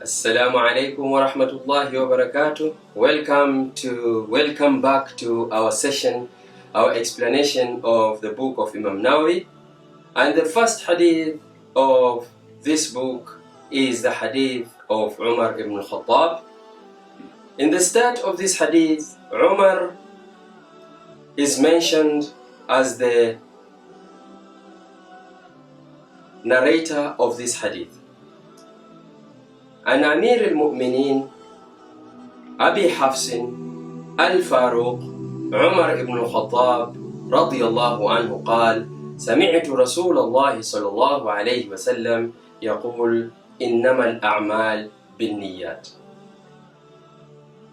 Assalamu alaikum wa rahmatullahi wa barakatuh. Welcome back to our session, our explanation of the book of Imam Nawawi. And the first hadith of this book is the hadith of Umar ibn Khattab. In the start of this hadith, Umar is mentioned as the narrator of this hadith. عن أمير المؤمنين أبي حفص الفاروق عمر بن الخطاب رضي الله عنه قال: سمعت رسول الله صلى الله عليه وسلم يقول: إنما الأعمال بالنيات.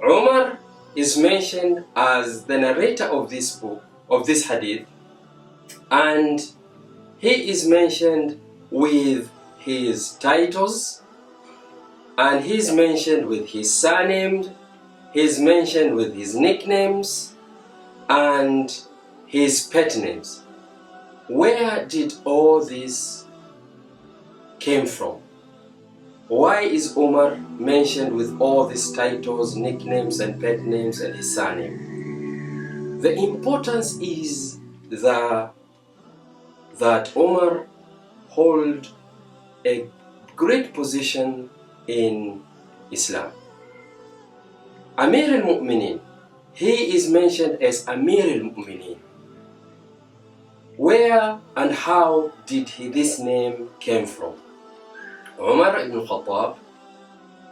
Umar is mentioned as the narrator of this book, of this hadith, and he is mentioned with his titles, and he's mentioned with his surname, he's mentioned with his nicknames and his pet names. Where did all this came from? Why is Umar mentioned with all these titles, nicknames and pet names and his surname? The importance is that Umar hold a great position in Islam. Amir al-Mu'minin, he is mentioned as Amir al-Mu'minin. Where and how did this name came from? Umar ibn Khattab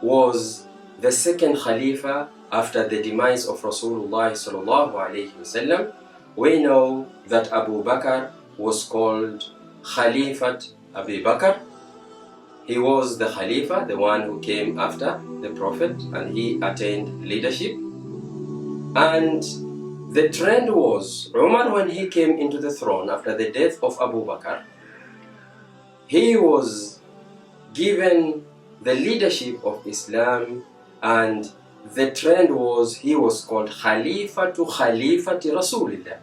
was the second Khalifa after the demise of Rasulullah sallallahu alayhi wasallam. We know that Abu Bakr was called Khalifat Abu Bakr. He was the Khalifa, the one who came after the Prophet, and he attained leadership. And the trend was, Umar, when he came into the throne after the death of Abu Bakr, he was given the leadership of Islam, and the trend was he was called Khalifa to Khalifati Rasulillah.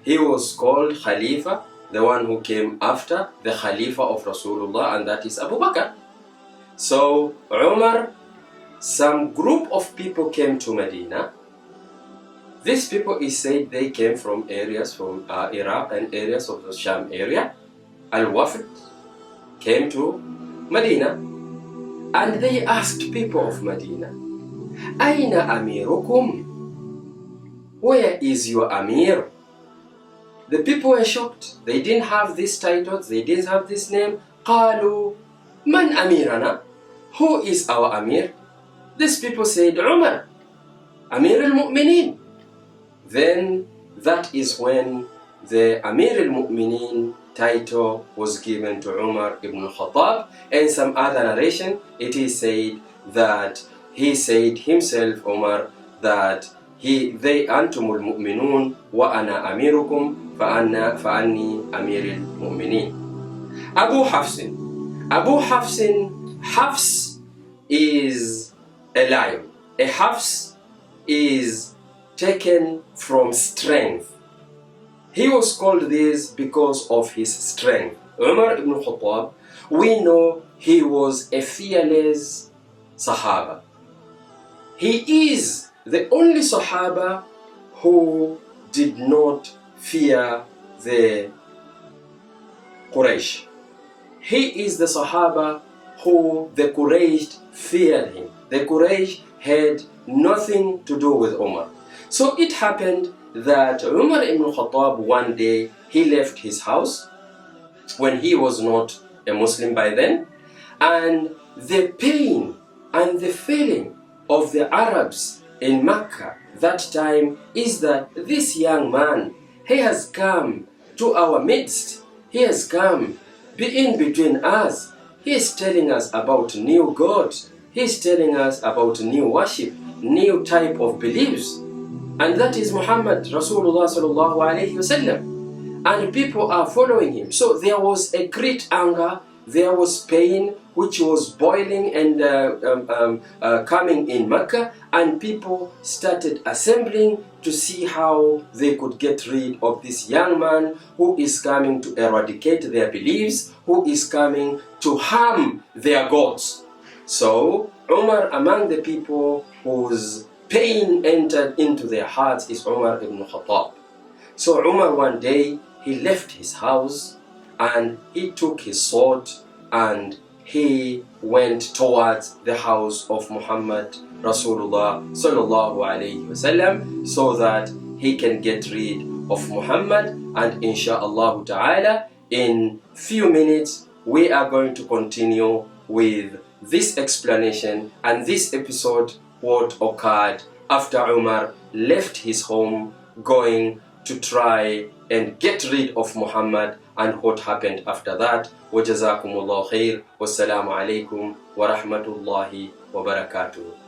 He was called Khalifa, the one who came after the Khalifa of Rasulullah, and that is Abu Bakr. So Umar, some group of people came to Medina. These people is said they came from areas from Iraq and areas of the Sham area. Al-Wafd came to Medina, and they asked people of Medina, Aina Amirukum? Where is your Amir? The people were shocked. They didn't have these titles, they didn't have this name. قالوا من أميرنا? Who is our Amir? These people said, Umar, Amir al-Mu'minin. Then that is when the Amir al-Mu'minin title was given to Umar ibn Khattab. And some other narration, it is said that he said himself, Umar, that they antumul mu'minun wa ana amirukum fa'anni amiril mu'minin. Abu Hafsin, Hafs is a lion. A Hafs is taken from strength. He was called this because of his strength. Umar ibn Khattab, we know he was a fearless Sahaba. He is the only Sahaba who did not fear the Quraysh. He is the Sahaba who the Quraysh feared him. The Quraysh had nothing to do with Umar. So it happened that Umar ibn Khattab, one day he left his house when he was not a Muslim by then, and the pain and the feeling of the Arabs in Mecca that time is that this young man, he has come to our midst, he has come in between us, he is telling us about new God, he is telling us about new worship, new type of beliefs, and that is Muhammad Rasulullah sallallahu alayhi wasallam, and people are following him. So there was a great anger, there was pain which was boiling and coming in Mecca, and people started assembling to see how they could get rid of this young man who is coming to eradicate their beliefs, who is coming to harm their gods. So Umar, among the people whose pain entered into their hearts, is Umar ibn Khattab. So Umar one day, he left his house and he took his sword and he went towards the house of Muhammad Rasulullah sallallahu alayhi wasallam so that he can get rid of Muhammad. And insha'Allah ta'ala, in few minutes we are going to continue with this explanation and this episode, what occurred after Umar left his home going to try and get rid of Muhammad, and what happened after that. وجزاكم الله خير والسلام عليكم ورحمة الله وبركاته.